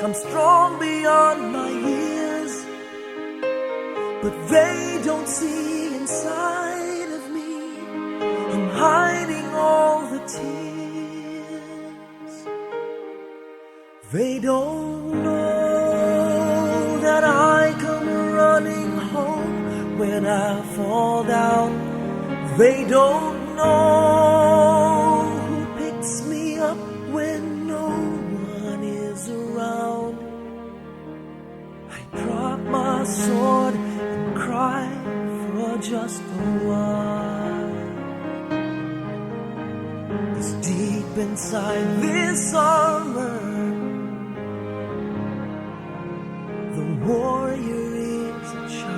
I'm strong beyond my years, but they don't see inside of me. I'm hiding all the tears. They don't know that I come running home when I fall down. They don't know who picks me up when no one is around. I drop my sword and cry for just a while. 'Cause deep inside this armor, the warrior is a child.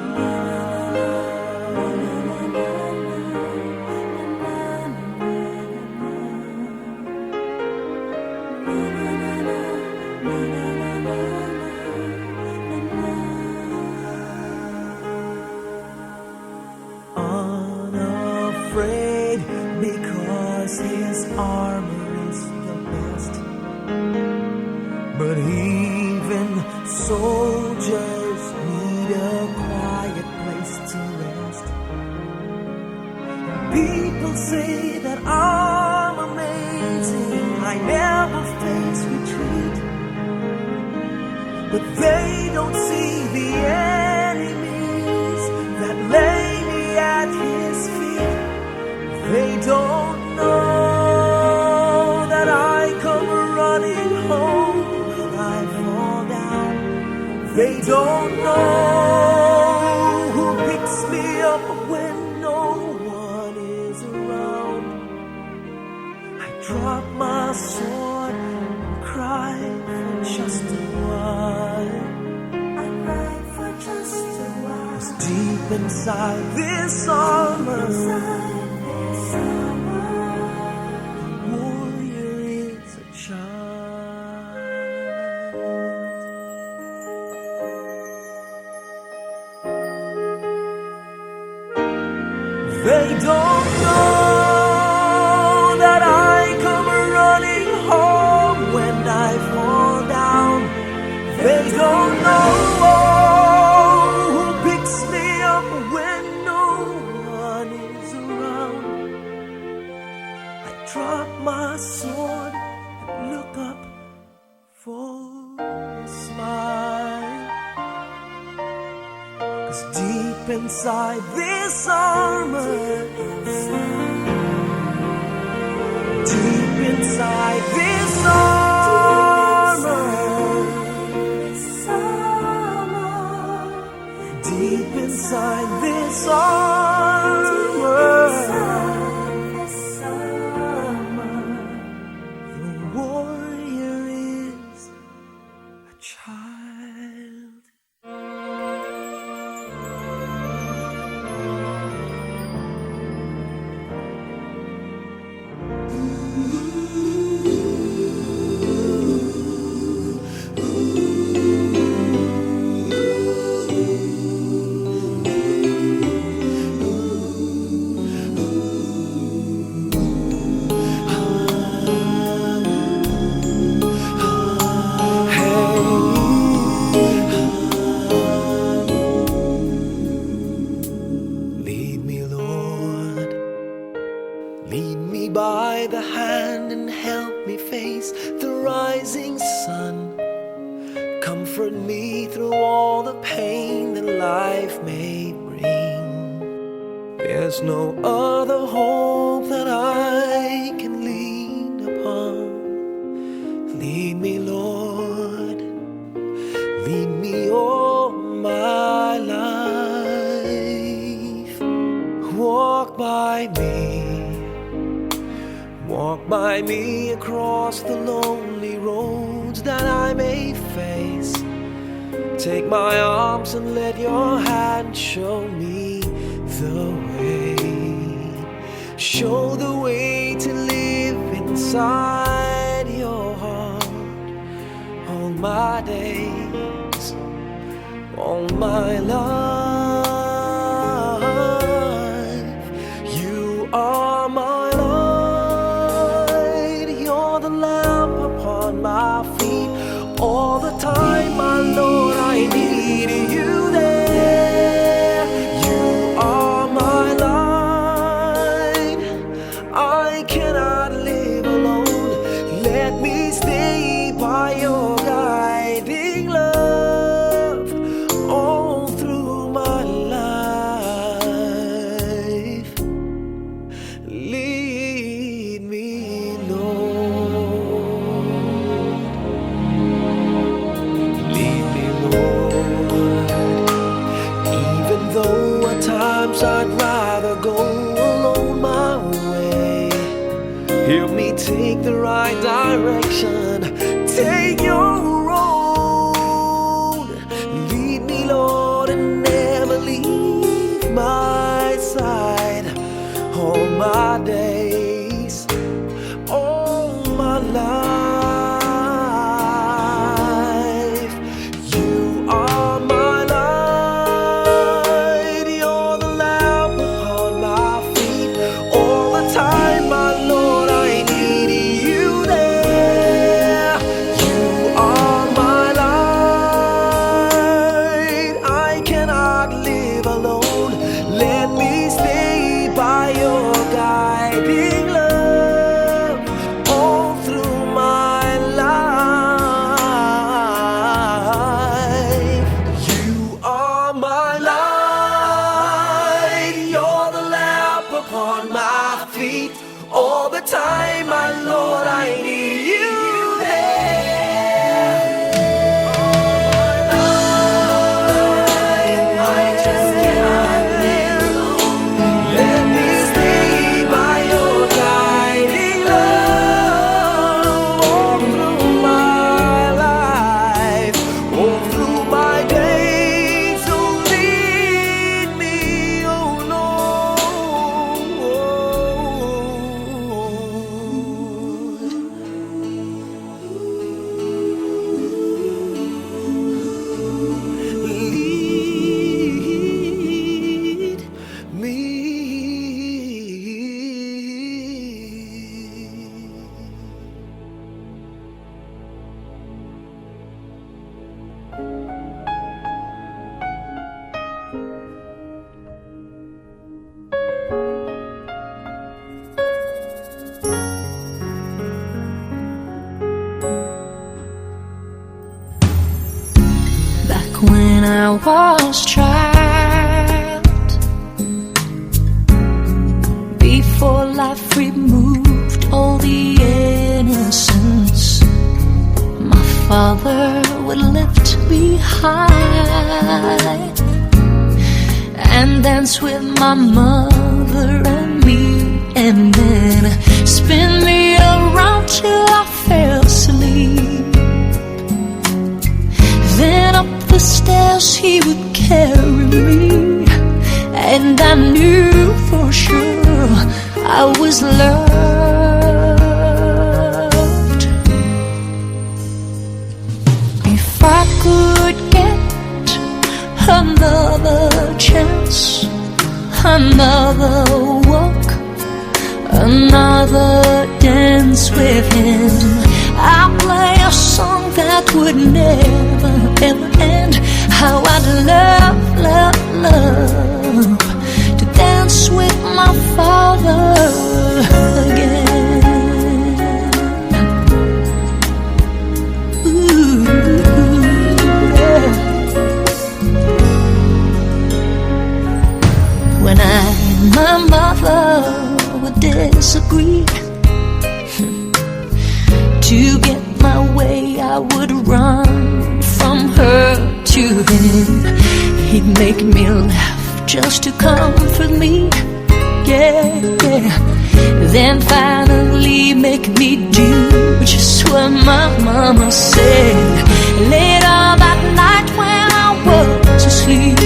Unafraid because his armor is the best. But even soldiers need a quiet place to rest. People say that I'm amazing, I never face retreat. But they don't see the enemies that lay me at his feet. They don't know that I come running home when I fall down. They don't know who picks me up when no one is around. I drop my sword and cry for just a while. I cry for just a while. 'Cause deep inside this armor, the warrior is a child. They don't know that I come running home when I fall down. They don't know who picks me up when no one is around. I drop my sword and look up for a smile. 'Cause deep inside this armor, deep inside this armor, deep inside this armor, the warrior is a child. Lead me, Lord, lead me by the hand and help me face the rising sun. Comfort me through all the pain that life may bring. There's no other hope that I can lean upon. Lead me, Lord, lead me all my life. Walk by me across the lonely roads that I may face. Take my arms and let your hand show me the way. Show the way to live inside your heart all my days, all my life. You are my light, you're the lamp upon my feet. All the time rather go alone my way. Help me take the right direction. Take your road. Lead me, Lord, and never leave my side. All my days, all my life, you are my light. You're the lamp upon my feet. All the time, my Lord, I need you there. You are my light. I cannot live alone. Let me stay by your guiding love all through my life. You are my light. You're the lamp upon my feet. All the time, my Lord, I need you there. I just cannot live alone. Let me stay by your guiding love all through my life, all through my days. So lead me, oh Lord. Lead me. Back when I was child, before life removed all the innocence, my father would lift me high and dance with my mother and me, and then spin me around till I fell asleep. Then up the stairs he would carry me, and I knew for sure I was loved. If I could get another chance, another walk, another dance with him, I'll play a song that would never ever end. How I'd love, love, love to dance with my father again. Ooh, yeah. When I and my mother would disagree, to get my way I would run from her to him. He'd make me laugh just to comfort me, yeah, yeah. Then finally make me do just what my mama said. Later that night when I was asleep,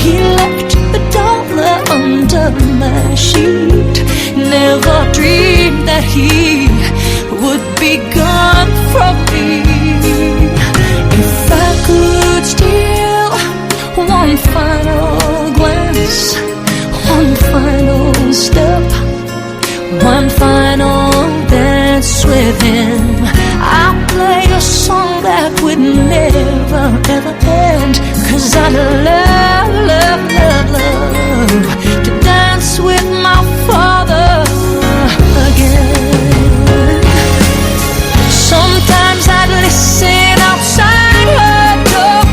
he left a dollar under my sheet. Never dreamed that he would be gone from me. If I could steal one final glance, one final step, one final dance with him, I'll play a song that would never ever end. 'Cause I love, love, love, love to dance with my father again. Sometimes I'd listen outside her door,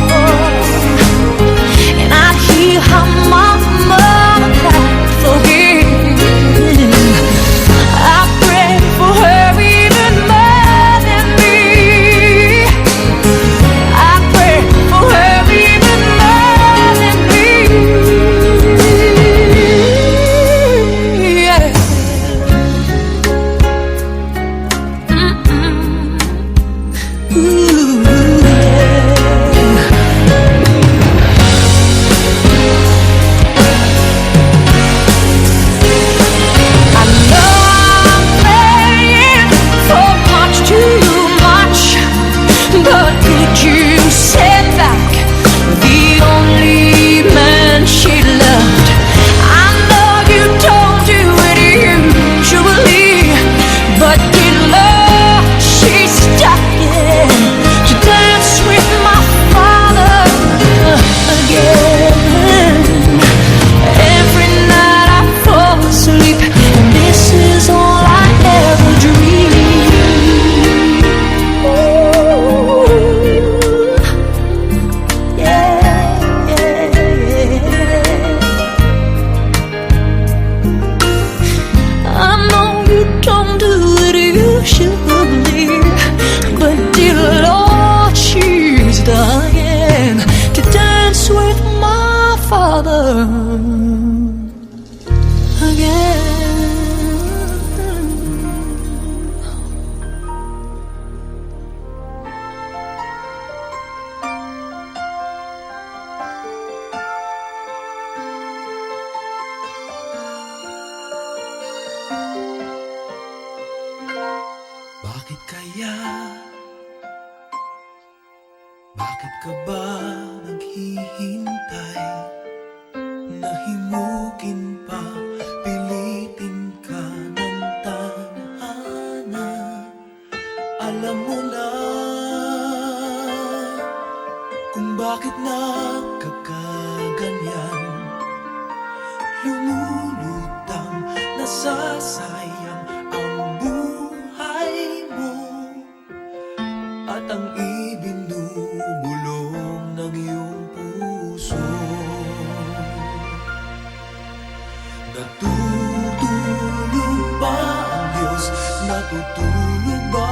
and I'd hear how my mama cried for him. I prayed for her even more than me. I prayed for her even more again. Bakit kaya? Bakit ka ba naghihintay? Nahimukin pa, pilitin ka ng tadhana. Alam mo na kung bakit nagkakaganyan. Lumulutang, nasasayang ang buhay mo at ang ibinubulong ng iyong puso. Natutulog ba ang Diyos? Natutulog ba?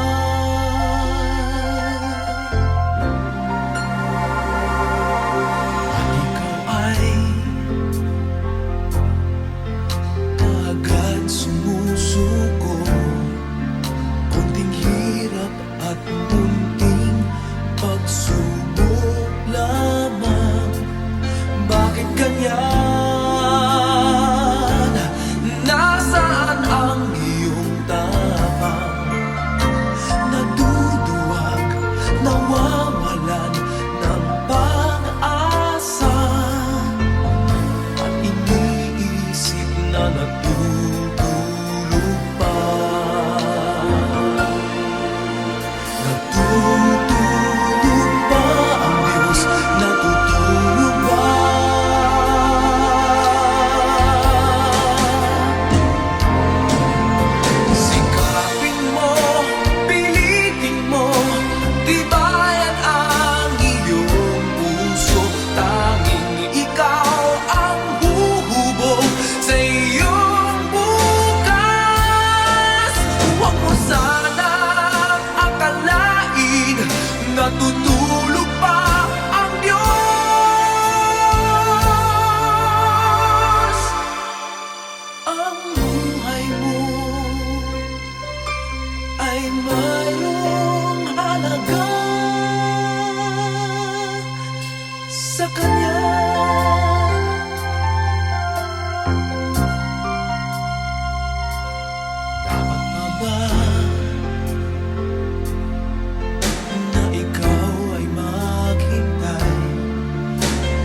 At ikaw ay agad sumusuko. Konting hirap at munting pagsubok lamang. Bakit ganyan? Nasaan ang iyong tapang? Naduduwag, nawawalan ng pag-asa, at iniisip na natutulog pa. Natutulog ba ang Diyos? Natutulog ba? Sikapin mo, pilitin mo, tibayan ang iyong puso. Tanging ikaw ang huhubog sa iyong bukas. Huwag mo sanang akalain natutulog pa ang Diyos. Ang buhay mo ay mayroong halaga sa Kanya. Dapat pa ba na ikaw ay maghintay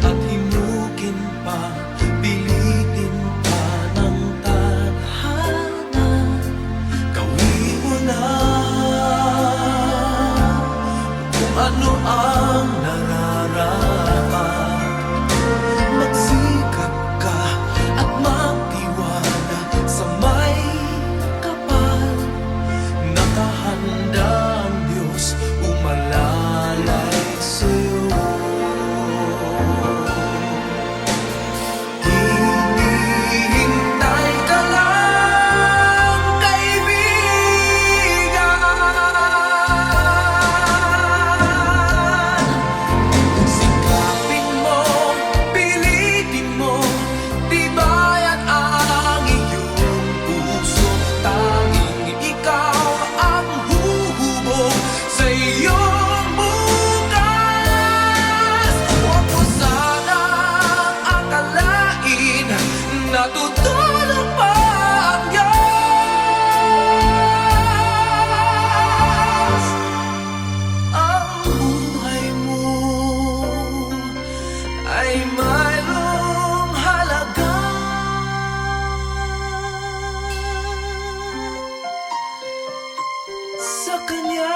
at himukin pa, pilitin pa ng tadhana? Gawin mo na kung ano ang nararapat. Magsikap ka at magtiwala sa may kapal. Nakahanda ang Diyos umalalay sa'yo. Hinihintay ka lang, kaibigan. Sikapin mo, pilitin mo, tibayan ang iyong puso. Tanging ikaw ang huhubog sa iyong bukas. Huwag mo sanang akalain natutulog pa ang Diyos. Ang buhay mo ay mayroong halaga sa Kanya.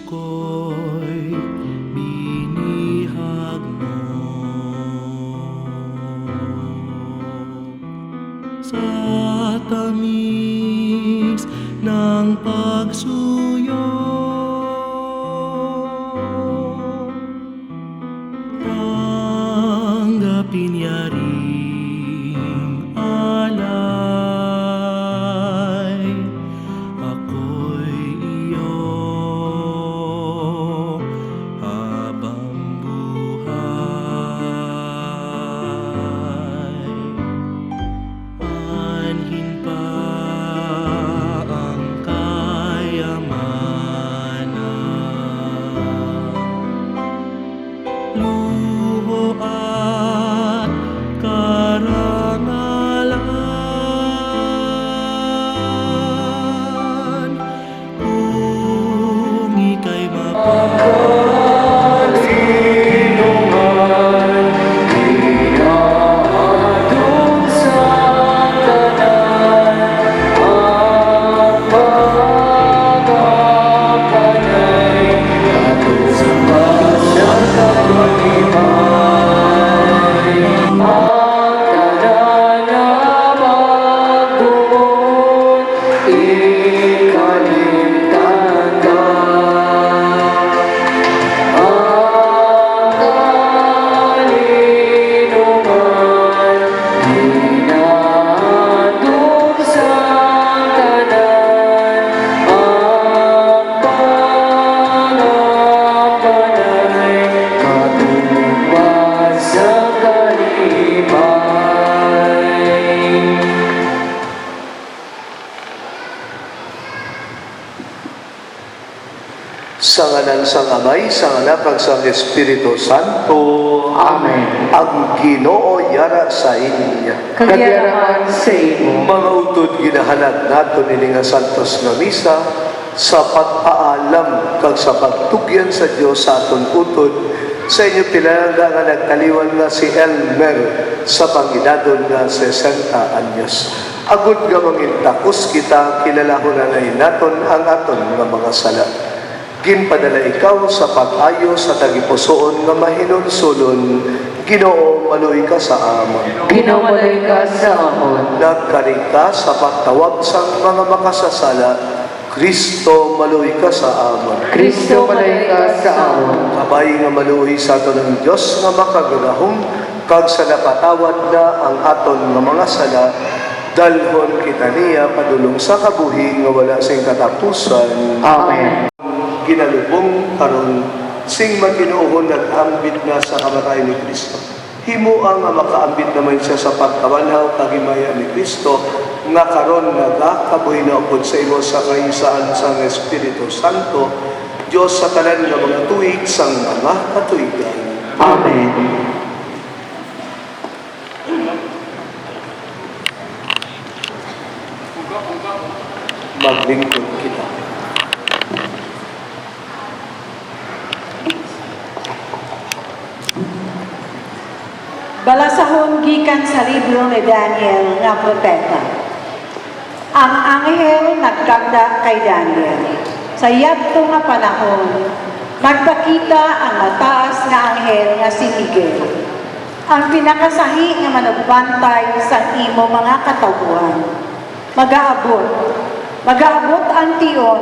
ko'y binihag mo. Sa tamis ng pagsuyo, tanggapin yaring alay. Ako'y iyo habang buhay. Anhin pa ang kayamanan, luho at karangalan, kung ika'y Sa ngalan sang Amay, sang Anak, ag sang Espiritu Santo. Amen. Ang Ginoo yara sa inya. Kagiyaraman sa imo. Mga utod ginahanag nato nini nga santos nga misa sa pagpaalam kag sa pagtugyan sa Dios sa aton utod sa inyo pinalangga nga nagtaliwan nga si Elmer sa pangidadon nga 60 anyos. Agud nga mangintakos kita kilalahon na naton ang aton nga mga sala. Ginpadala ikaw sa pag-ayo sa tagipusoon nga mahinulsulon. Ginoo, maluy ka sa amon. Ginawalay ka sa amon. Nagkaring ka sa pagtawag sa mga makasasala. Kristo, maluy ka sa amon. Kristo, malay ka sa amon. Kabay nga maluy sa aton ng Diyos nga makagunahong, kag sa napatawad na ang aton nga mga sala, dalhon kita niya padulong sa kabuhi nga wala sing katapusan. Amen. Ginalubong karon sing maginuohon nag-ambit na sa kamatayon ni Kristo. Himuang nga makaambit naman siya sa pagkabanhaw kagimaya ni Kristo nga karon nagakabuhi na upod sa imo sa kahisaan sang Espiritu Santo, Dios sa tanan nga mga tuig sang mga katuigan. Amen. Maglingkod kita. Balasahon gikan sa libro ni Daniel nga propeta. Ang anghel nagkagda kay Daniel. Sa yadto nga panahon, nagpakita ang mataas nga anghel nga si Miguel. Ang pinakasahi nga manugbantay sa imo mga katawuan. Magaabot ang tiyon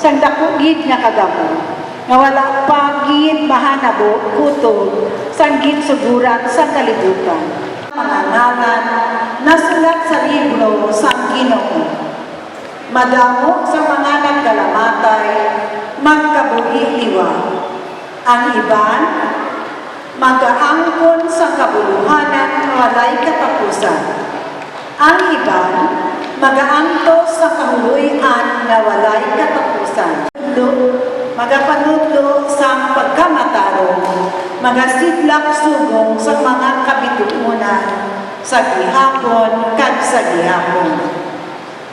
sang dakugid nga kagamo. Nga wala pa gid mahanabo kutog sang ginsuguran sa kalibutan. Mga ngalan nasulat sa libro sang Ginoo. Madamo sa mga nagkalamatay, magkabuhi liwa. Ang iban, mag-aangkon sa kabuluhanan walay katapusan. Ang iban, mag-aantos sa kahuluyan na walay katapusan. Magapanudlo sa pagkamatarong, magasidlak subong sa mga kabituunan sa gihapon kag sa gihapon.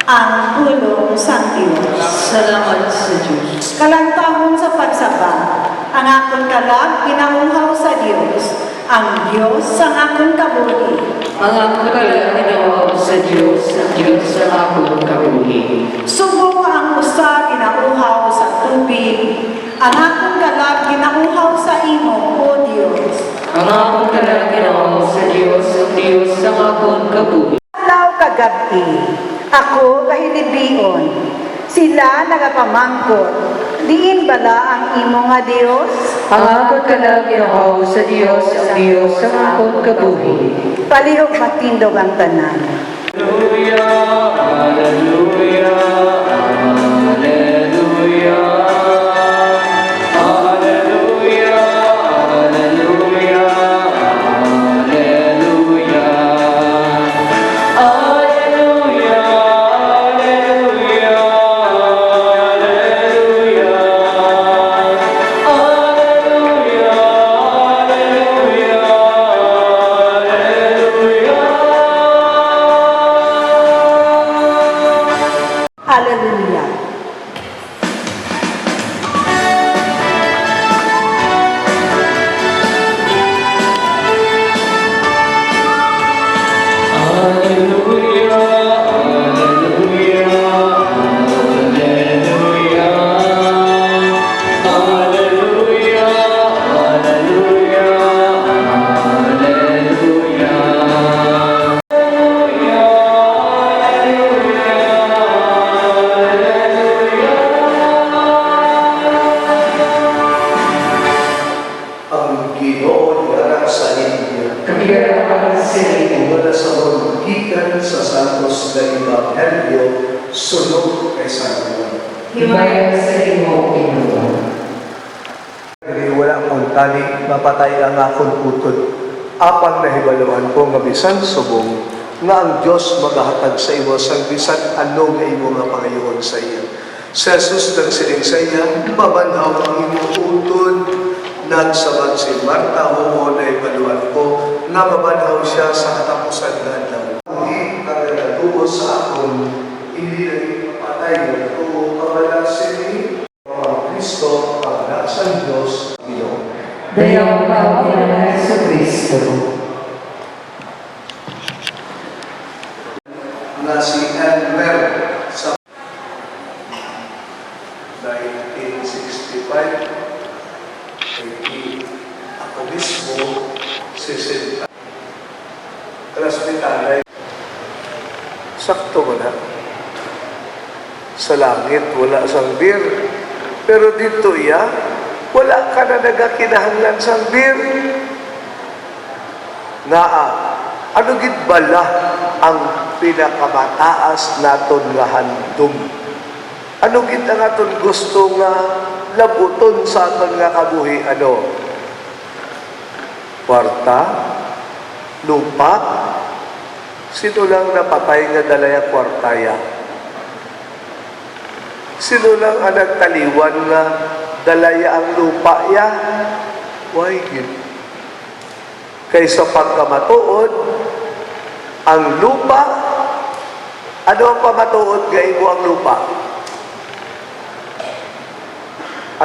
Ang pulong sa Diyos. Salamat sa Diyos. Kalantahon sa pagsaba, ang akong kalag ginauhaw sa Diyos, ang Diyos sang akong kabuhi. Ang akong kalaginawa sa Diyos, ang Diyos sa akong kabuhi. Subo nga ang usa ginauhaw sa tubig, ang akong kalag ginauhaw sa imo, O Diyos. Ang akong kalaginawa sa Diyos, ang Diyos sa akong kabuhi. Adlaw kagabi, ako kahilibion, sila nagapamangkot, diin bala ang imo nga Diyos? Ang akong kalaginawa sa Diyos, ang Diyos sa akong kabuhi. Palihog matindog ang tanan. Hallelujah. Ang Ginoo yarang sa inyo. Kagirapan sa iyo. Wala sa gikan sa Santos na Ebanghelyo, sunog kay San Juan. Himayan sa imo, Panginoon. Dili wala akong tali, mapatay ang akong utod. Apang nahibaluan ko nga bisan subong, nga ang Diyos magahatag sa imo sang bisan ano nga imo nga pangayoon sa iya. Sa Jesus nagsiling sa iya, mabanhaw ang imo utod. Nagsabat si Marta, oo na ibaluan ko, nga mabanhaw siya sa katapusan ng adlaw. Hindi ka nagatuo sa akong, hindi naging patay ng tuo, pamala si Kristo, ang anak sa Diyos, Ginoo. Dayaw ka, Panginoon sa Kristo. Na si Elmer sa 1965, ako mismo, 60. Klasmitanay. Sakto mo na. Sa langit, wala sang beer. Pero dito wala ka na nagakinahanglan sang beer. Ano gid bala ang pinakamataas naton nga handom? Ano gid ang aton gusto nga labuton sa aton nga kabuhi? Ano? Kwarta? Lupa? Sino lang napatay nga dalaya kwartaya? Sino lang ang nagtaliwan nga dalaya ang lupa ya? Why gid? Kaysa pagkamatuod, ang lupa, ano ang pamatuod nga imo ang lupa?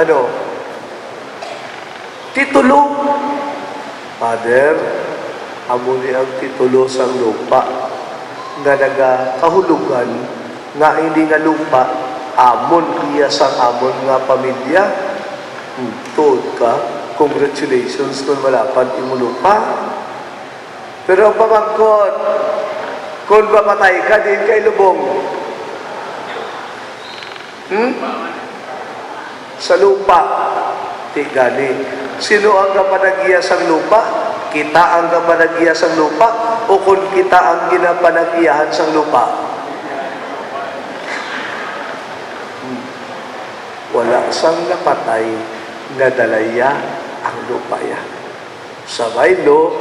Ano? Titulo. Father, amo ni ang titulo sa lupa nga nagakahulugan nga hindi nga lupa amon iya sang amon nga pamilya. Tuod ka, congratulations kung malapad imo lupa. Pero ang pamangkot, kung mamatay ka din kay lubong, sa lupa, ti gani. Sino ang kapanagiya sa lupa? Kita ang kapanagiya sa lupa o kung kita ang ginapanagiyahan sa lupa? Wala sang napatay nga dalaya ang lupa yan. Sa baylo,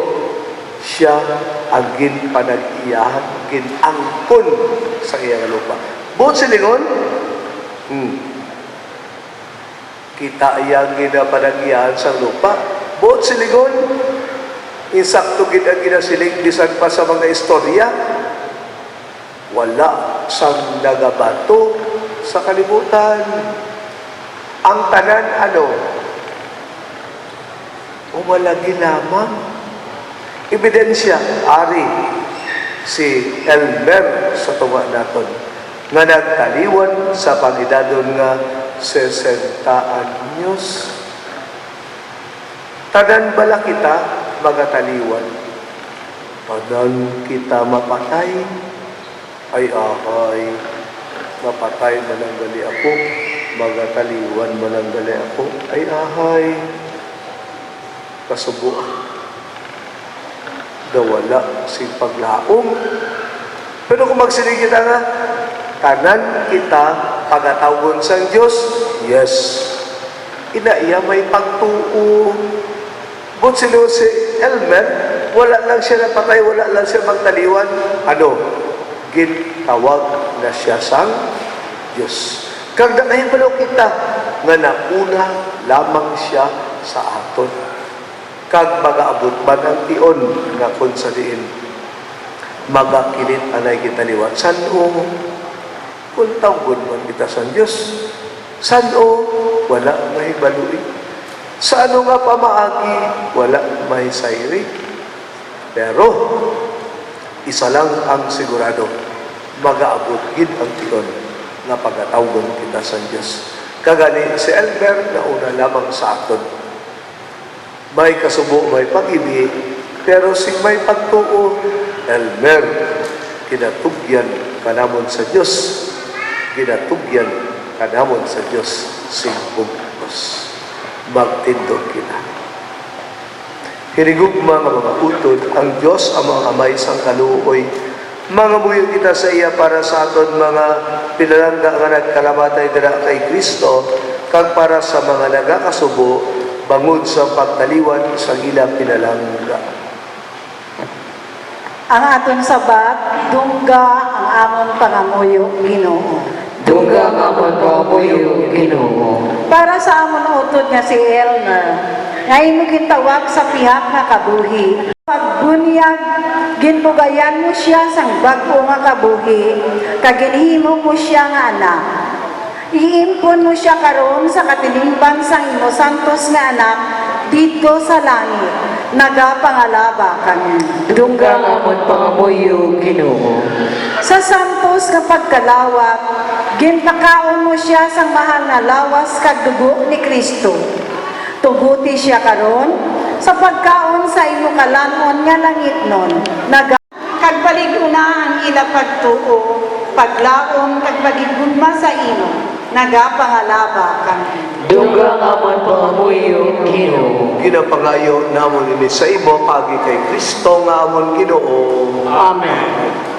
siya ang ginpanagiyahan, ginangkon sa iyang lupa. Buot silingon, kita iyang ginapanagiyahan sa lupa. Buot silingon, insakto gid ang ginasiling bisan pa sa mga istorya. Wala sang nagabato sa kalibutan. Ang tanan, umalagi lamang Ebidensya, ari, si Elmer sa tuwa naton, nga nagtaliwan sa pangidadon nga 60 anyos. Tanan bala kita magataliwan? Tanan kita mapatay? Ay ahay, mapatay mananggali ako, magataliwan mananggali ako, ay ahay, kasubuan. Dawala si paglaom. Pero kung magsinig kita nga, tanan kita pagatawgon sa Diyos, yes. Inaiya may pagtuo. But si Elmer, wala lang siya napatay, wala lang siya magtaliwan. Ano? Gintawag na siya sang Diyos. Kag nakahibalo kita, nga nauna lamang siya sa aton. Kag magaabot man ang tion nga kung sa diin magakilit anay kita liwat. San-o? Kung tawgon man kita sa Diyos. San-o? Wala may balui. Sa ano nga pamaagi? Wala may sayri. Pero, isa lang ang sigurado. Magaabot gid ang tion nga pagatawgon kita sa Diyos. Kagani si Elmer na una lamang sa aton. May kasubo, may pag-ibig, pero si may pagtuo, Elmer, kinatugyan kanamon sa Diyos. Kinatugyan kanamon sa Diyos, singbugos. Magtindog kita. Hinigugma nga mga utod, ang Diyos ang mga amay sang kaluoy. Mga buyo kita sa iya para sa aton mga pinalangga nga nagkalamatay dira kay Kristo, kag para sa mga nagakasubo, bangod sa pagtaliwan sa ila pinalangga. Ang aton sabat, dungga ang amon pangamuyo, Ginoo. Dungga ang amon pangamuyo, Ginoo. Para sa amon utod nga si Elmer, nga imo gitawag sa pihak nga kabuhi. Pagbunyag, ginbugayan mo siya sang bag-o nga kabuhi, kaginhimo mo siya nga anak. Iimpon mo siya karon sa katilingban sang imo santos nga anak dito sa langit. Nagapangalaba kami. Dungga ang amon pangamuyo, Ginoo. Sa santos nga pagkalawat, ginpakaon mo siya sang mahal na lawas kag dugo ni Kristo. Tuguti siya karon sa pagkaon sa imo kalanon nga langitnon. Kagbalig-una ang ila pagtuo, paglaom kag pagigugma sa imo. Nagapangalaba kami. Dungga ang amon pangamuyo, Ginoo. Ginapangayo namon ini sa imo pagi kay Kristo nga amon Ginoo. Amen.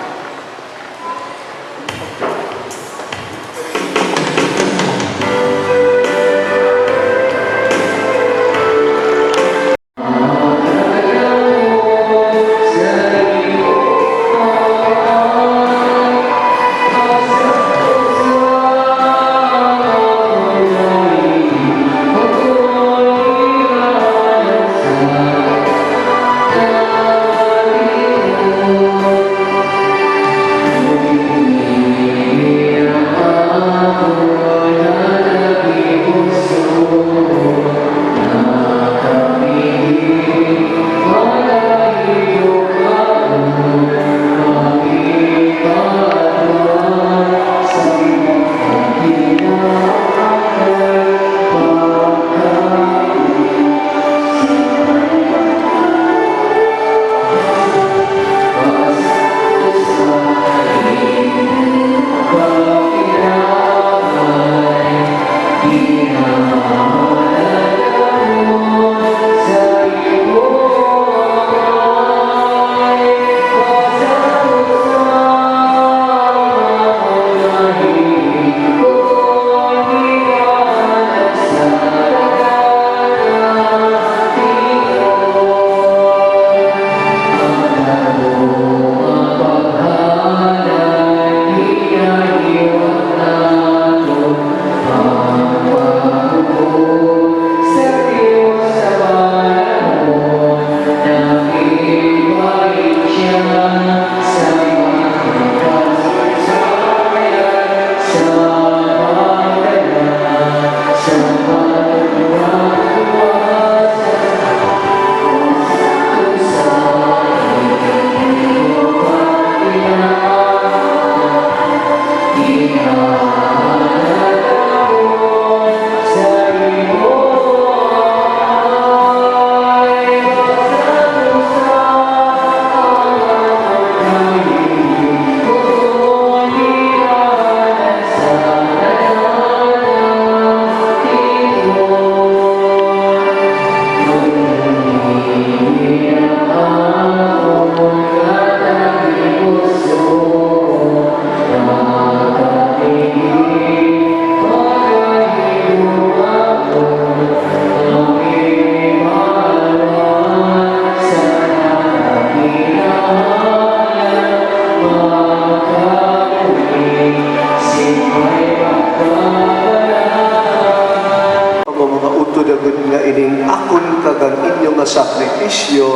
udagod nga ining akon kagang inyo nga sakripisyo,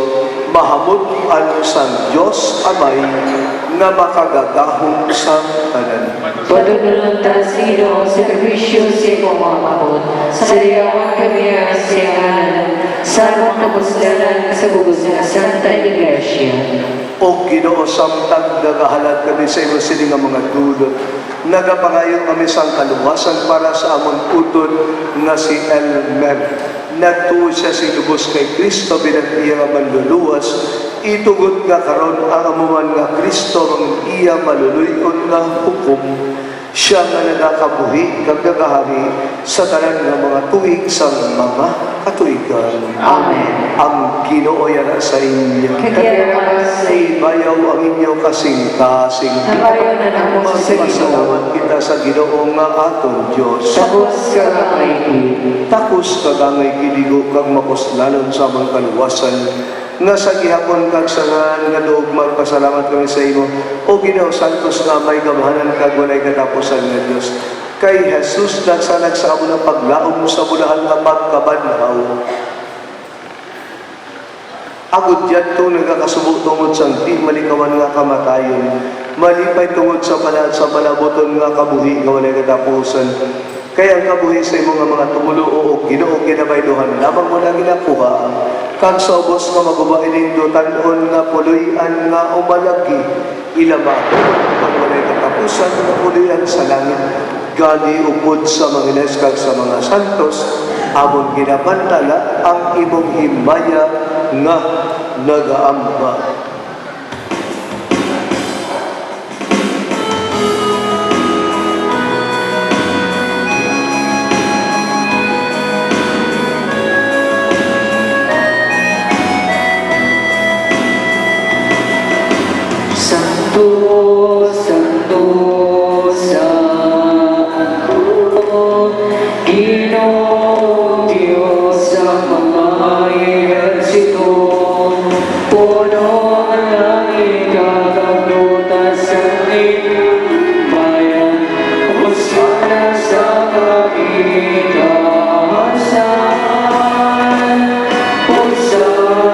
mahamutan sang Diyos Amay nga makagagahong sang tanan. Padunulong ta sa Ginoo sa sakripisyo sa imong mga mahal. Sa diyawan kami ang siyanganan, sa mga kapuslanan sa bugos nga Santa Iglesia. O Ginoo, samtang nagahalad kami sa imo sini nga mga dulot, nagapangayon kami sang kaluwasan para sa amon utod nga si Elmer. Nagtuo siya si lubos kay Kristo bilang iya nga manluluwas, itugod nga karon ang amuman nga Kristo ang iya maluluyon nga hukom. Siya nga nagakabuhi kag nagahari sa tanan nga mga tuig sang mga katuigan. Amen. Ang Ginoo yana sa inyo. Kagiramas sa Bayaw ang inyo kasing-kasing. Nabayo na namo sa Ginoo. Pasalamat kita sa Ginoo nga atong Diyos. Tapos kakay Takos kagangay kidigo kag mapuslanon sa among kaluwasan. Nga sa gihapon kag sangan nga doog magpasalamat kami sa imo. O Ginoo Santos nga may gamahanan kag walay katapusan nga Dios. Kay Jesus nagsanag sa amo ng paglaom sa bulahan nga pagkabanhaw. Agud dyan ito nagkakasubo tungod sa di malikawan nga kamatayon. Malipay tungod sa palaboton nga kabuhi nga walay katapusan. Kaya ang kabuhi sa imo nga mga tumulo o Ginoo kinabayduhan lamang mo na ginakuha. Kag sa ubos nga maguba ining tanon nga puloy-an nga umalagi ilama pag walay katapusan nga puloy-an sa langit. Gani upod sa mga ines kag sa mga santos amon ginabantala ang imong himaya nga nagaamba. Santo, Santo, Santo, Ginoo Diyos ang mga ehersito, puno ang langit kakaglutas sa iyong bayan, Hosana sa kabigaasan, Hosana,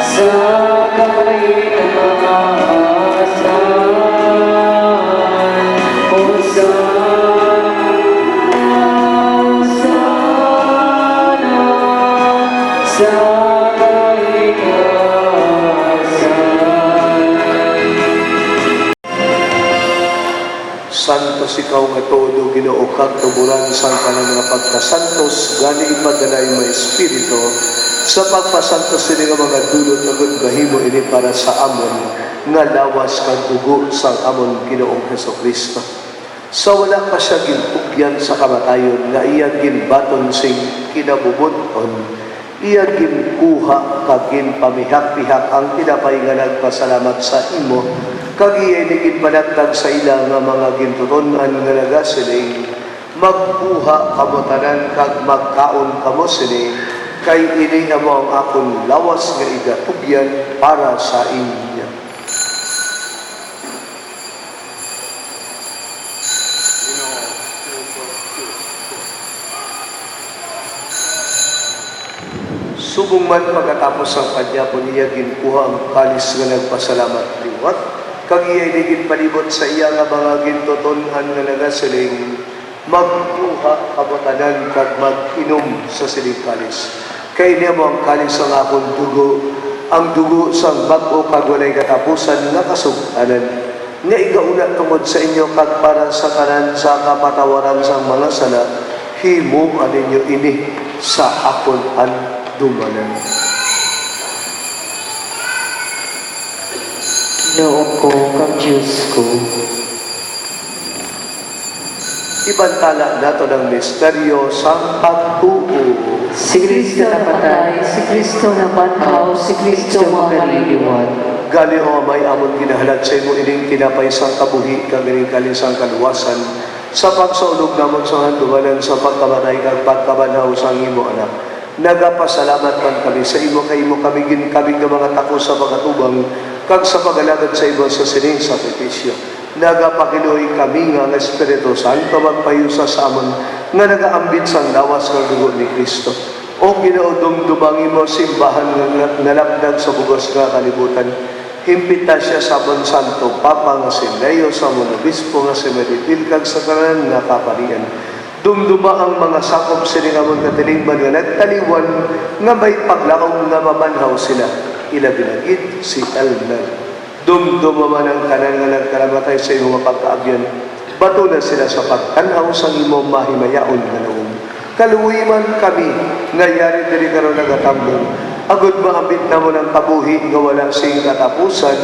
sa kaitaasan, Hosana, sa kaitaasan. Santos ikaw nga todo Ginoo kag tuburan sang tanan nga pagkasantos gani ipadalay mo espiritu sa pagpasantos sini nga mga dulot agud gahimo ini para sa amon nga lawas kag dugo sang amon Ginoong Hesukristo. Sa wala pa siya ginpugyan sa kamatayon nga iya ginbaton sing kinabubuton, iya ginkuha kag ginpamihak-pihak ang tinapay nga nagpasalamat sa imo kag iya nigid panatag sa ila nga mga gintuton-an nga nagasiling magbuha kamo tanan kag magkaon kamo sini kay ini na mo ang akong lawas nga igatugyan para sa inyo. Subong man pagkatapos ang padyapon niya ginkuha ang kalis nga nagpasalamat liwat kag iya nigid palibot sa iya nga mga gintuton-an nga nagasiling magbuha kamo tanan kag mag-inom sa siling kalis. Kay niya mo ang kalis ang akong dugo, ang dugo sang bag-o kag walay katapusan nga kasugtanan. Nga igauna tungod sa inyo kag para sa kanan sa kapatawaran sang mga sala, himo aninyo ini sa akon an dumanan. Ginoo ko kag Diyos ko. Ibantala nato ng misteryo sang pagtuo. Si Kristo napatay, si Kristo nabanhaw, si Kristo makaliliwan. Gali o may amon ginahalad sa imo ining kinapay sang kabuhi kag ining kalisang kaluwasan sa pagsaulog namon sa handumanan sa pagkamatay kag pagkabanhaw sang imo anak. Nagapasalamat man kami sa imo kay imo kami ginkaming nga mga tako sa pagkatubang kag sa pagalagad sa imo sa sining sakripisyo. nagapakiluoy kami nga ang Espiritu Santo magpayusa sa amon nga nagaambit sang lawas nga dugo ni Kristo. O Ginoo, dumdumangi mo simbahan nga nalapdag sa bugos nga kalibutan. Himpita siya sa Bon Santo Papa nga si Leo sa Monobispo nga si Medipil kag sa tanan nga kaparian. Dumduma ang mga sakop sila nga mga katilingban nga nagtaliwan nga may paglaong nga mabanhaw sila. Ilabinagid si Elmer. Dumduma man ang kanan nga nagkalamatay sa imong pagkaabyan. Bato na sila sa pagtanaw sa imong mahimayaon nga naong. Kaluwi man kami nga yari diri karon nagatambong. Agud maambit na mo ng kabuhi nga wala sing katapusan.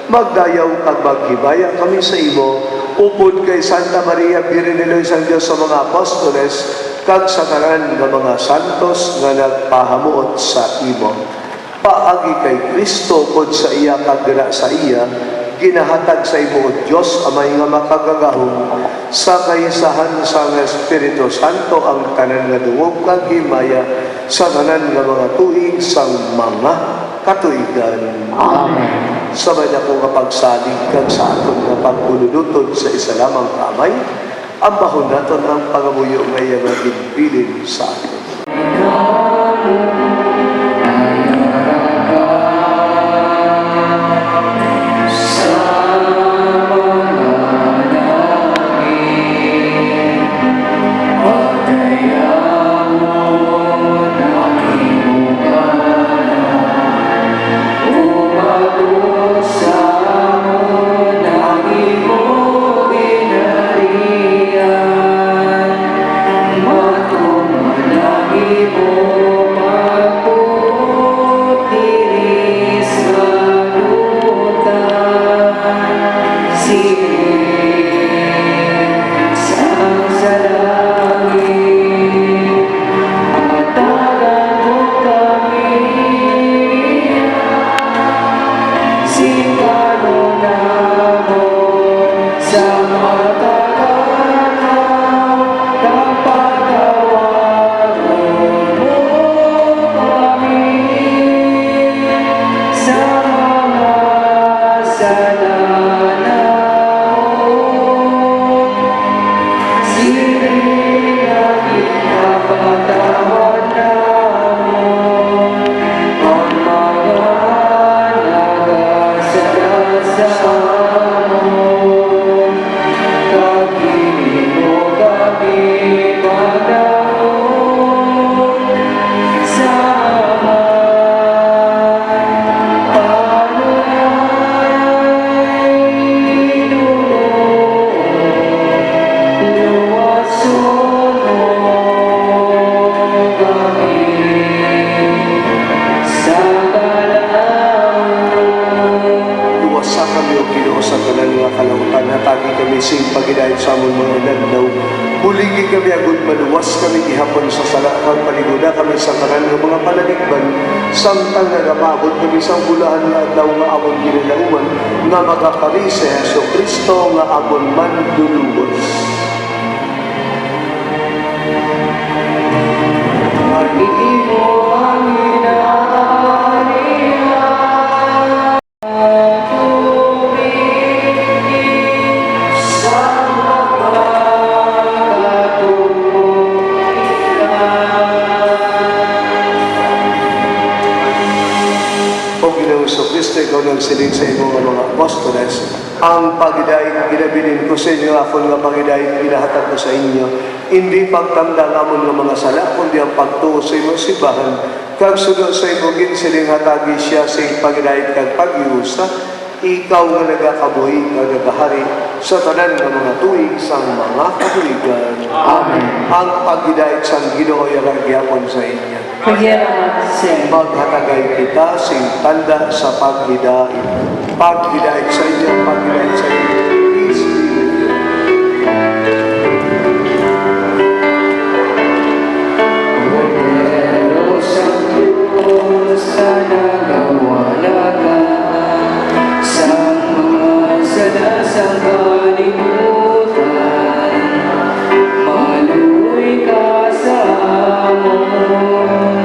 Magdayaw kag maghibaya kami sa imo. Upod kay Santa Maria Birhen sang Dios sa mga apostoles kag sa tanan nga mga santos nga nagpahamuot sa imo. Paagi kay Kristo pod sa iya kagdira sa iya, ginahatag sa imo Dios amay nga makagagahom sa kaisahan sa Espiritu Santo ang tanan nga dungog kag himaya sa tanan nga mga tuig sang mga katuigan. Amen. Sabay na ko nga pagsalig kag sa aton nga paguludutod sa isa lamang kamay, ang bahon naton ang pangamuyo nga iya nga ginbilin sa aton. Buligi kami agud maluwas kami gihapon sa sala kag paliguda kami sa tanan nga mga panaligban samtang nagapabot kami sa bulahan nga adlaw nga amon ginilauman nga magakari sa Hesukristo nga amon manlulubos. Marigimo ang Kristo, ikaw nagsiling sa imong mga apostoles, ang pagidait ginabilin ko sa inyo, ako nga pagidait ginahatag ko sa inyo, hindi pagtanda namon ng mga sala, kundi ang pagtuo sa imong sibahan, kag sunod sa imong ginsiling hatagi siya sa pagidait kag pag-iusa, ikaw nga nagakabuhi, nga nagahari, sa tanan ng mga tuig sang mga katuigan. Amen. Ang pagidait sang Ginoo gyapon sa inyo. Pagyaramat siya. Maghatagay kita sing tanda sa paghidait. Paghidait sa inyo, paghidait sa inyo. Peace be with you. Cordero Santo, sana nawala ka sa mga salasang kalimutan. Maluoy ka sa amon.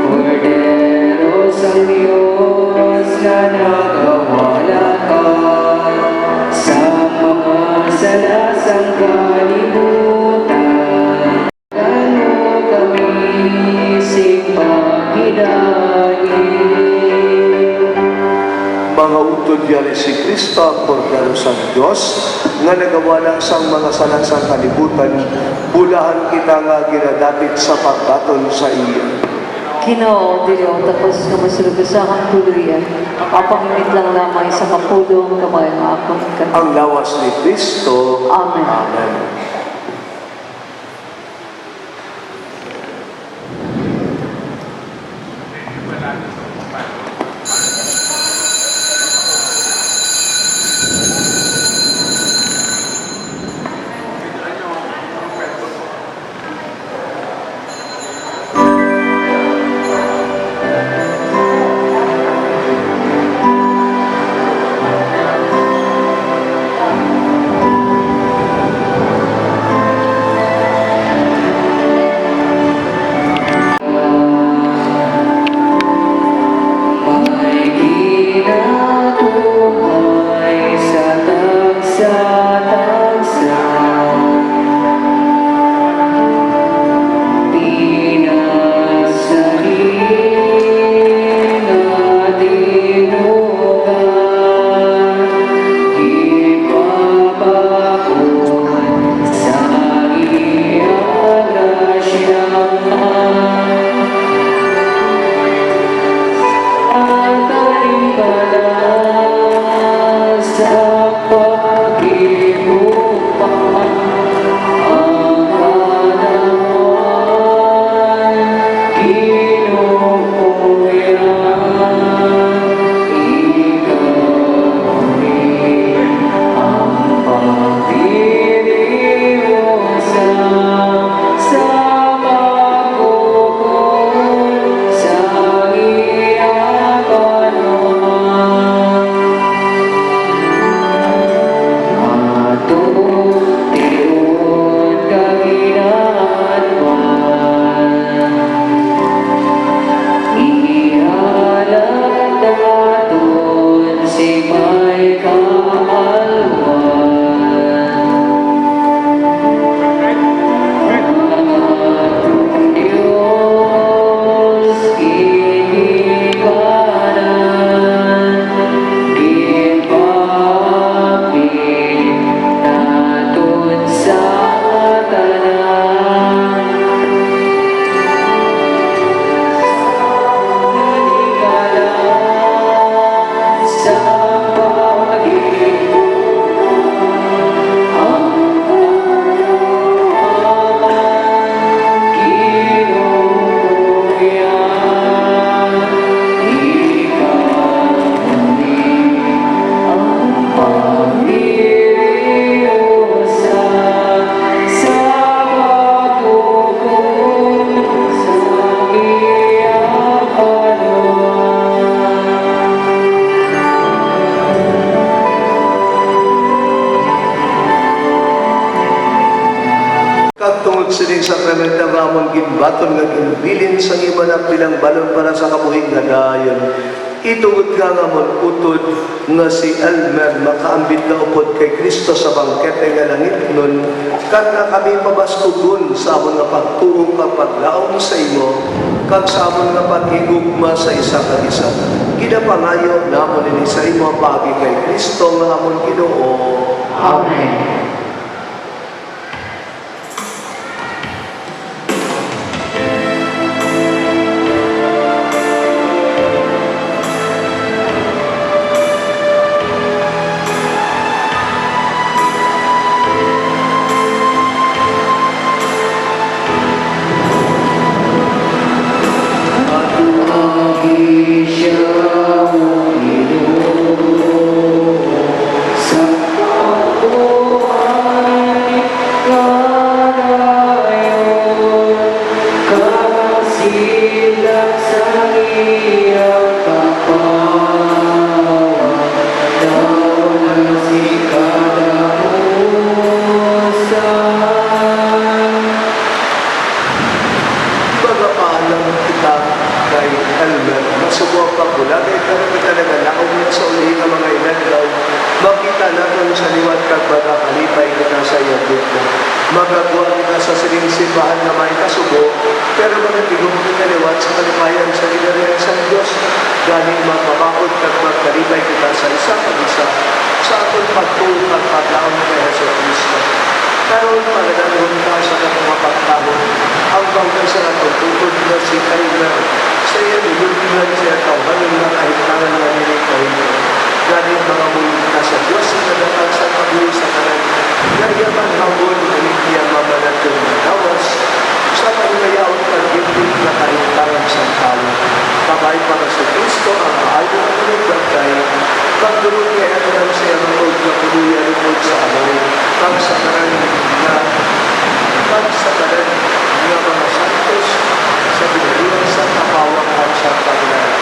Cordero sa Diyos na nagawala ka sa mundial si Kristo ang Kordero sa Diyos, nga nagawala sang mga salang sa kalibutan, bulahan kita nga ginadapit sa pagbaton sa iya. Ginoo, dili ang tapos nga masulog sa akong tuluyan. Kapangimit lang lamang sa kapulong kamay nga akong Ang lawas ni Kristo. Amen. Amen. Kagtungod sining sakramento ng ramon ginbaton nga ginbilin sa iba na bilang balon para sa kabuhing nga dayon. Itungod ka nga mon utod nga si Elmer makaambit na upod kay Kristo sa bangkete nga langit nun, kag na kami pabaskugon sa amon nga pagtuong pagpaglaom sa imo, kag sa amon nga paghigugma sa isa kag isa. Ginapangayo namon ini sa imo pagi kay Kristo nga amon Ginoo. Amen. makita naton sa liwat kag baga kalipay kita sa iyang gitna. Magagawa kita sa sining simbahan na may kasubo, pero magatigong kita liwat sa kalipayan sa ligaran sa Diyos, galing magmamakot kag magkalipayan palibay kita sa isa pag-isa sa atong pagtuon at paglaon kay Hesus Kristo. Karon pagdalon ka sa katong pagtahon ang bangkay sa atong tukod na si Kailan sa iya nilungan siya tawhanon na kahit na nila kayo. Ganit mga mulit na sa Diyos sa nadatag sa pagluwi sa kanan. Yayaman hawon ulit mamanatong nawas sa paglayaon pag-ibig na kahintaran sa tao. Kamay para sa Kristo ang ayaw na nagbagay. Pagdurog kaya ito lang siya ng Lord na puluya lingkod sa amay. Pagsakaran na mga santos sa binaluan sa kapawang at sa paglayan.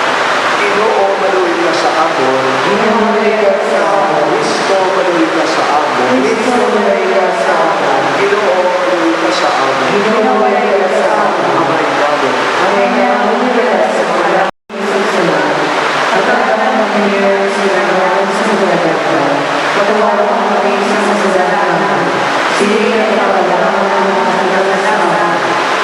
Ginoo maluwi ka sa amon. Ginoo maluwi ka sa amon. Kristo maluwi ka sa amon. Kristo maluwi ka sa amon. Ginoo maluwi ka sa amon. Ginoo maluwi ka sa amon. Amay namin. Amay namin ka sa mga susunod. At ang mga nangyayari sila naman sa susunod ka. Patawaran ang kami sa susunod ka. Sige ka patawaran ang mga susunod ka.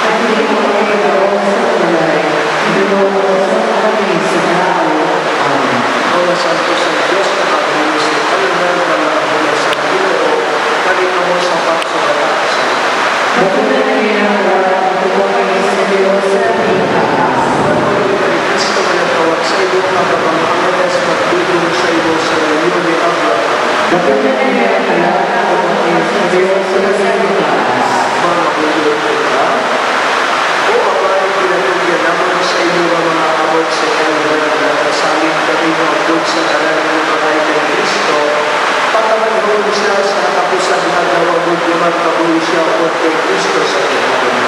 At hindi mo kami kagawa sa kulay. Ginoo mo sa kami sa tao. Amen. Mga santo sa Diyos na pagmuli sa kalunan na mga sa Ginoo, kalina mo sa pagsubatasan. Bakit na ginagawa ang tuwagay sa Diyos sa pagkakas? Kristo na nagtawag sa iyo kapag ang angalas magtulong sa iyo sa iyo ni Abraham. Bakit na ginagawa ang tuwagay sa Diyos sa pagkakas? Mga kulong ka, o abay pinatugyan naman sa iyo ang mga awad sa kalunan na kasamin kami mabot sa kalan ng mga kay Kristo, patamanhon siya sa kapusan na nawagod naman kabuhi siya o kay Kristo sa kalunan.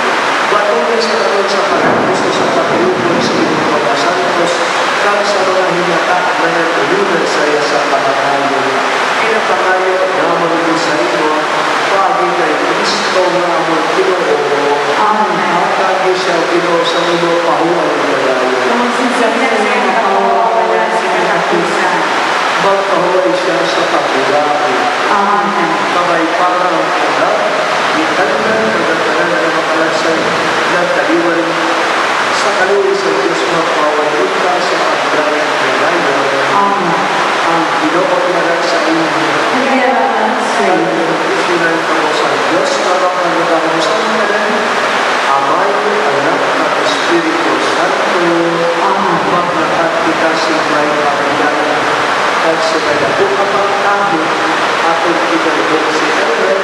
Patuloy sa kanon sa parang Kristo sa paglugon sa inyong mga santos, kang sa mga hinata na natulunan sa iya sa kamatayon. Pinapangayo naman din sa inyo, pagi kay Kristo na amon Ginoo. Amen. Matagi siya Ginoo sa inyo pahuwal ng malayo. Magpahuway siya sa pagulaki. Kamay parang anak, itanan, nagatanan na makalasay, nagtaliwan sa kaluwi sa Diyos magpahuway ka sa pagdrang ng malayo. Ang Ginoo na sa inyo. Pagkakasinan ka mo sa Diyos na makalagay mo sa kanan, Amay, Anak, at Espiritu Santo, maglakat kita sa may pagkakasinan at sa kaya po kapag tayo, atong kinalibog si Ellen,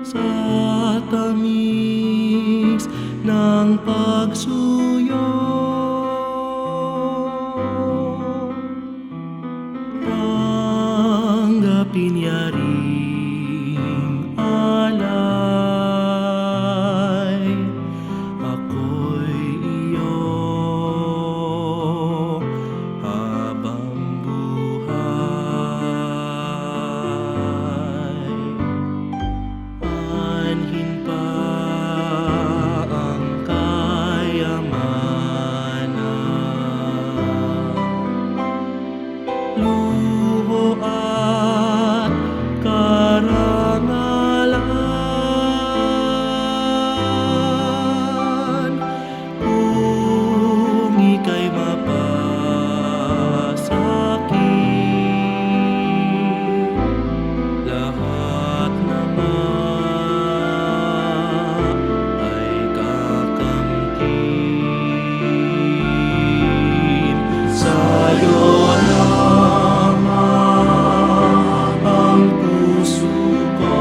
sa tamis ng pagsuyo. Tanggapin niya ring alay, ako'y iyo habang buhay. Anhin pa ang kayamanan, luho at karangalan, kung ika'y mapasakit, lahat naman ay kakamtin. Sa'yo lamang ang puso ko,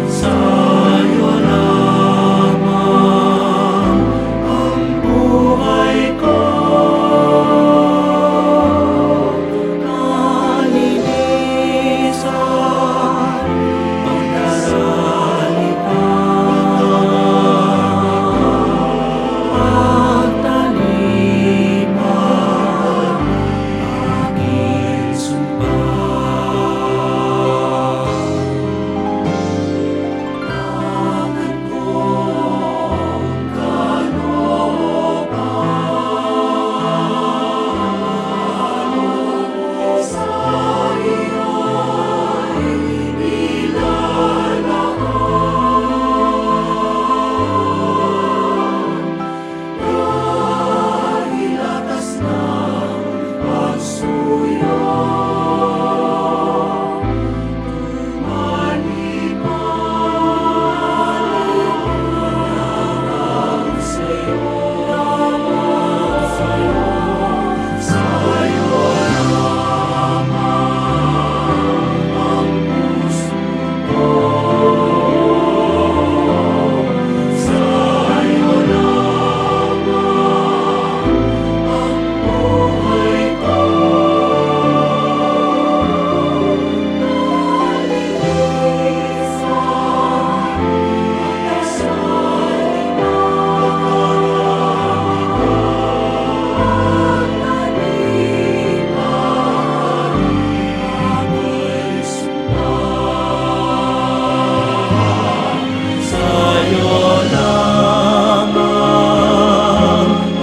sa'yo lamang ang buhay ko. Kalinisan, pagdalipan, aking sumpa. Tangan kong kalooban, sa iyo'y ilalahad. Dahil atas ng pagsuyo, tumalipan sa'yo, sa'yo lamang ang puso ko, sa'yo lamang ang buhay ko. Sa'yo lamang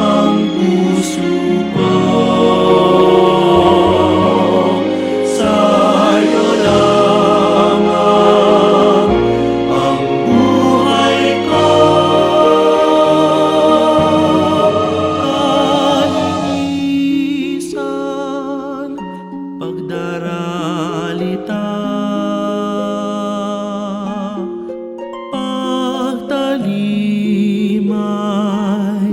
ang puso ko, sa'yo lamang ang buhay ko. Kalinisan, pagdaralita, pagtalimay,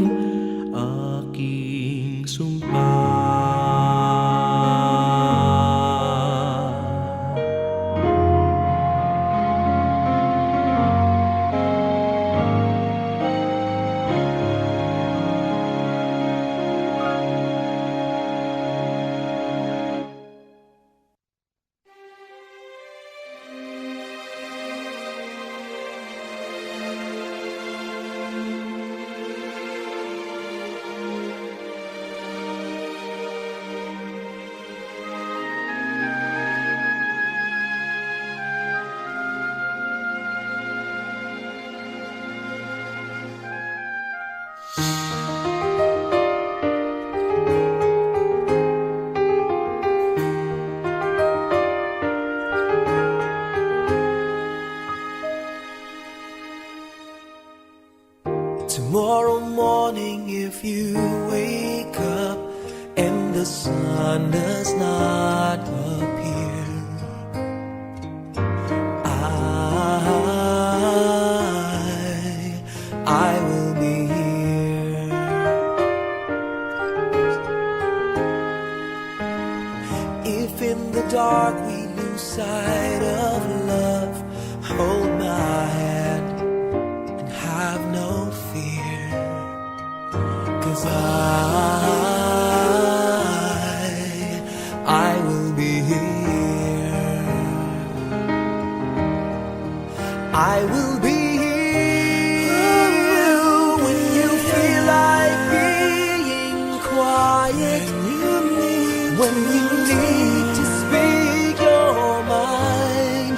aking sumpa. Tomorrow morning, if you wake up and the sun does not appear, I will be here. If in the dark we lose sight of I will be here when you feel like being quiet. When you need to speak your mind,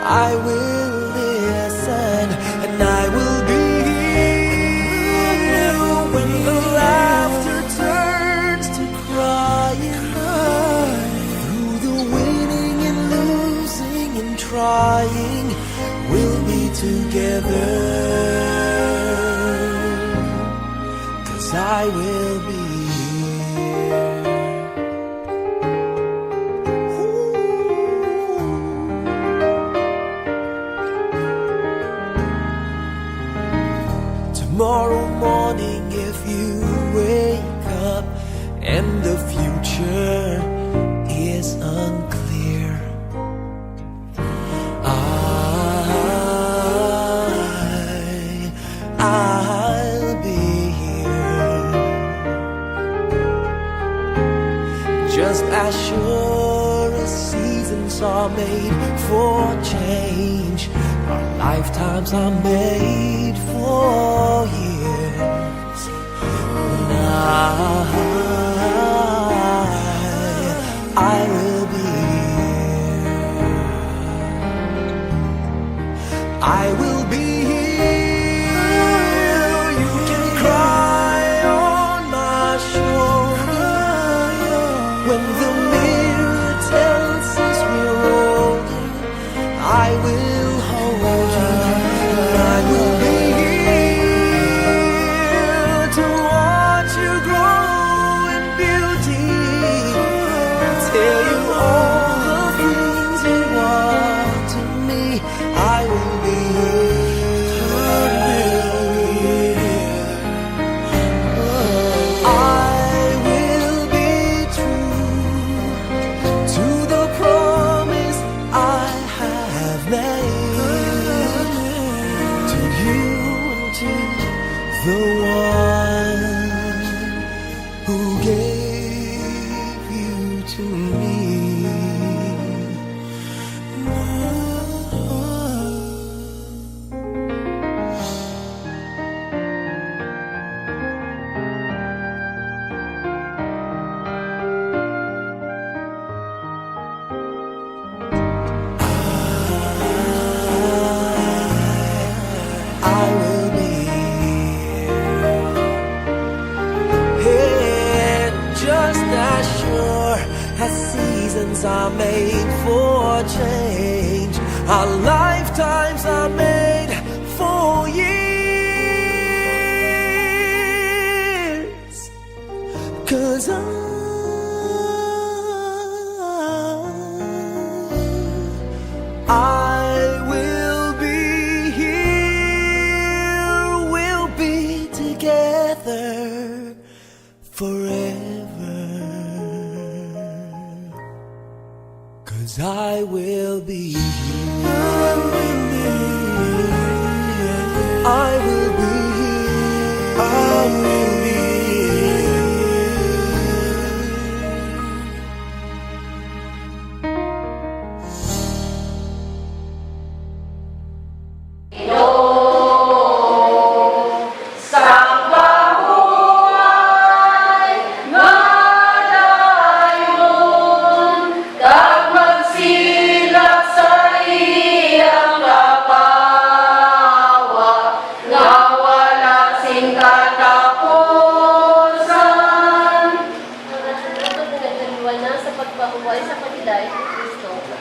I will listen and I will be here when the laughter turns to crying. Through the winning and losing and trying, we'll be together, 'cause I will be here. Tomorrow morning, if you wake up and the future is unclear, I'll be here. Just as sure as seasons are made for change, our lifetimes are made for years. And I will be here. I will be here. You can cry on my shoulder when the mirror tells us we're older. I will hold you. I will be here to watch you grow in beauty. Tell you all the things you are to me. I will be the one who gave you to me. I will be just as sure as seasons are made for change, our lifetimes are made for years. 'Cause I will be here, we'll be together forever, 'cause I will be here. I will be here. I will be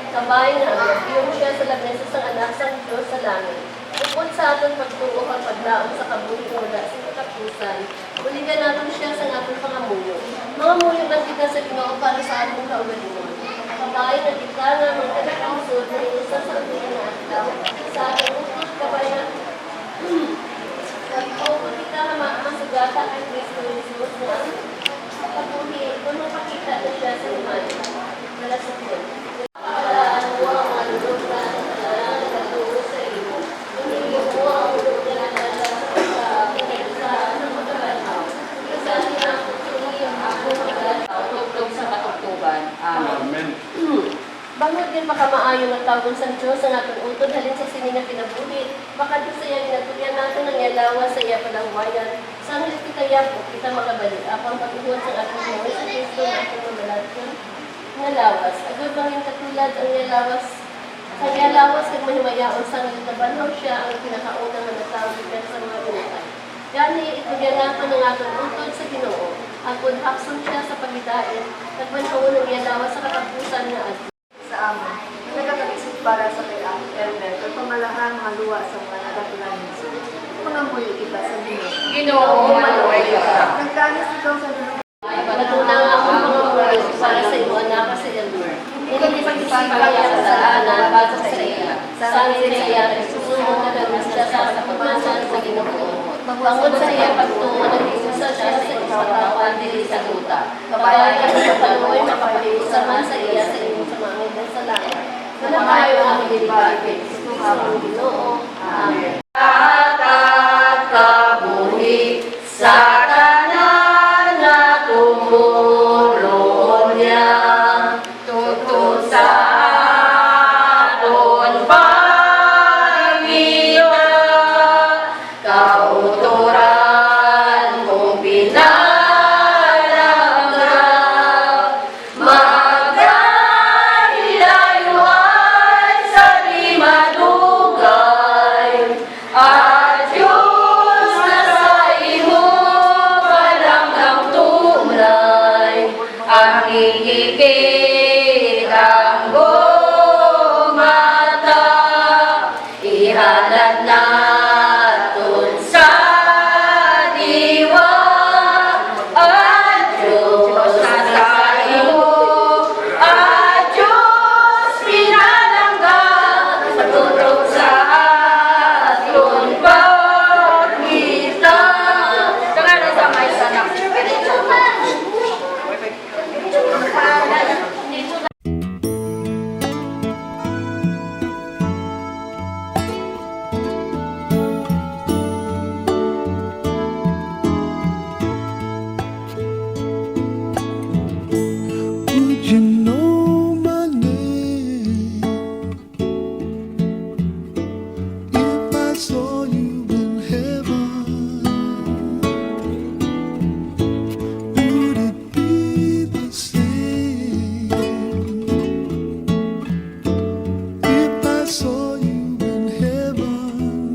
kabayan na iyong siya sa lagnesa sang anak sang Diyos sa langit. Bukod sa aton pagtuo kang paglaom sa kabuhi wala sa katapusan, uligan natin siya sa ating pangamuyo. Mga muyo na kita sa Ginoo para sa atong kaugalingon. Kabayan na kita nga magkakasod na isa sa ating naataw. Sa ating utot kabayan na nagpaupo kita na masugata ang Kristo Jesus na ang kabuhi kung mapakita na siya sa iman. Malasakot. Bangod din makamaayo nga pagpawon sa Diyos ang atong utod halin sa sini nga kinabuhi. Baka sa iya ginatulyan natin ang yalawa sa iya palangwayan. Sa angel kita yapo, kita makabalik. Apang patuhon sa atong Panginoon sa Kristo na atong mamalatyon nga lawas. Agad bangin katulad ang yalawas. Ang yalawas kag mahimayaon sa angel kabanhaw siya ang pinakaunang nga natawag sa mga utod. Gani itugyan natin ang atong utod sa Ginoo. Ang hakson siya sa pagitain, nagbanhaon ang yalawas sa katapusan nga adto. Sa amin, nagkakaisip para sa kay Ang Elmer, at pamalahang maluwa sa mga nagatulan niya. Pangamuyo kita sa Ginoo, maluway ka. Nagkanis ikaw sa Ginoo. Matunang akong pangamuyo para sa iyo, anak sa Elmer. Hindi pagkipagpaya sa daanan para sa iya. Sa angel niya, susunod na ganas siya sa pagmasan sa Ginoo. Bangod sa iya pagtungo, nag-iusa siya sa ipatawan dili sa guta. Kabayan sa paluoy, makapakiusaman sa iya sa iyong sumangin sa langit. Nanapayo ang ilibagin. Ito ang Ginoo. Amen. Kabuhi sa tanan na tumulong niya. Tuto sa aton pangina. Kauturan kong pinalangga. Magkahilayuan sa di madugay. At Diyos na sa iyo palanggang tunay. Ang higigit ang gumata. Ihalad natin sa diwa. At Diyos na sa iyo. At Diyos pinalangga. Patutok sa aton pagkita. Saka na sa may sanak. Would you know my name if I saw you in heaven? Would it be the same if I saw you in heaven?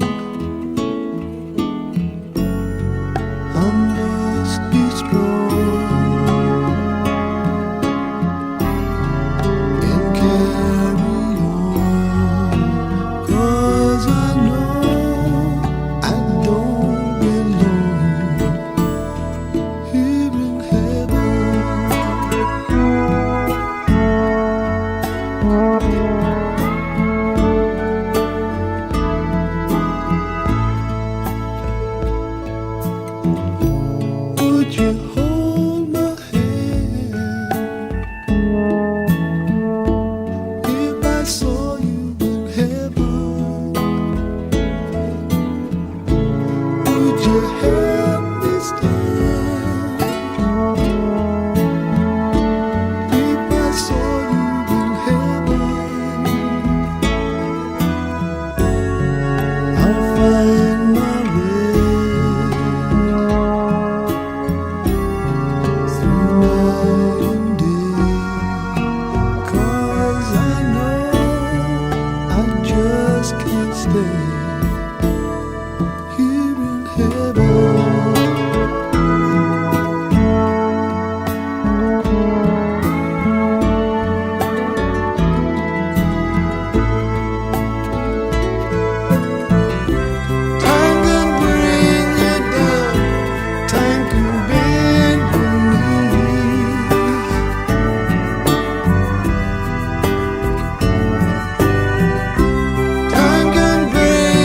I must be strong and carry on, 'cause I know I don't belong here in heaven. Would you hold my hand if I saw you in heaven? Would you help me stand if I saw you in heaven? I'll find my way through night and day, 'cause I know I just can't stay here in heaven. Time can bring you down, time can bend your knees. Time can bring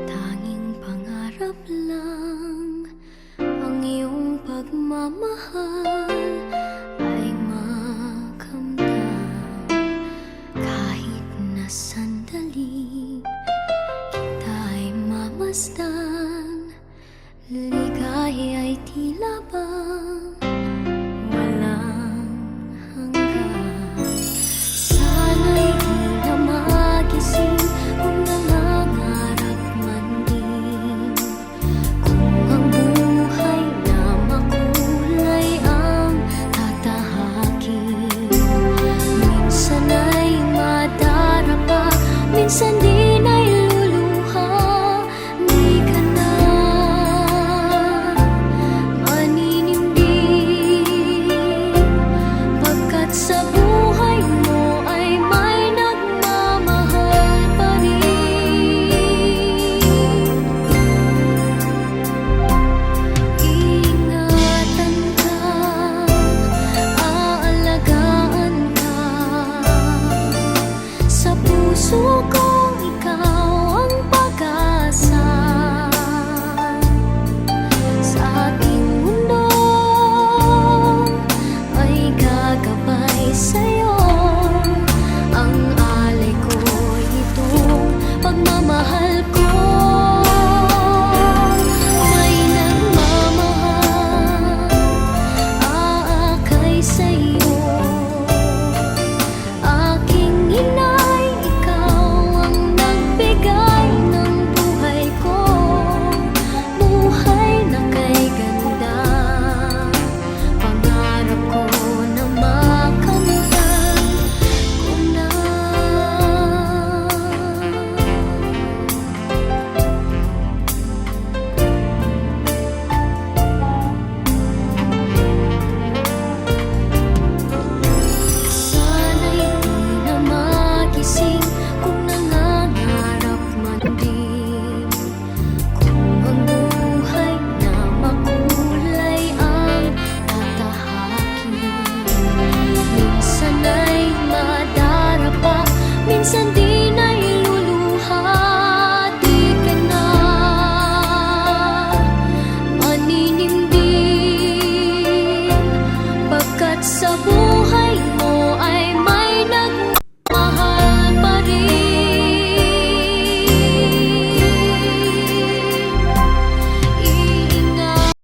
tanging pangarap lang ang iyong pagmamahal ay makamdam. Kahit na sandali kita'y mamasdan, ligaya ay tila bang walang hanggan. Sana'y di na magising kung nangangarap man din, kung ang buhay na makulay ang tatahakin. Minsan ay madarapa, minsan din ay luluha. Di ka na maninindig, pagkat sa buhay mo ay may nagmamahal pa rin. Ingatan ka, aalagaan ka, sa puso kong ikaw ang pag-asa. Sa ating mundo ay gagabay sa'yo, ang alay ko'y itong pagmamahal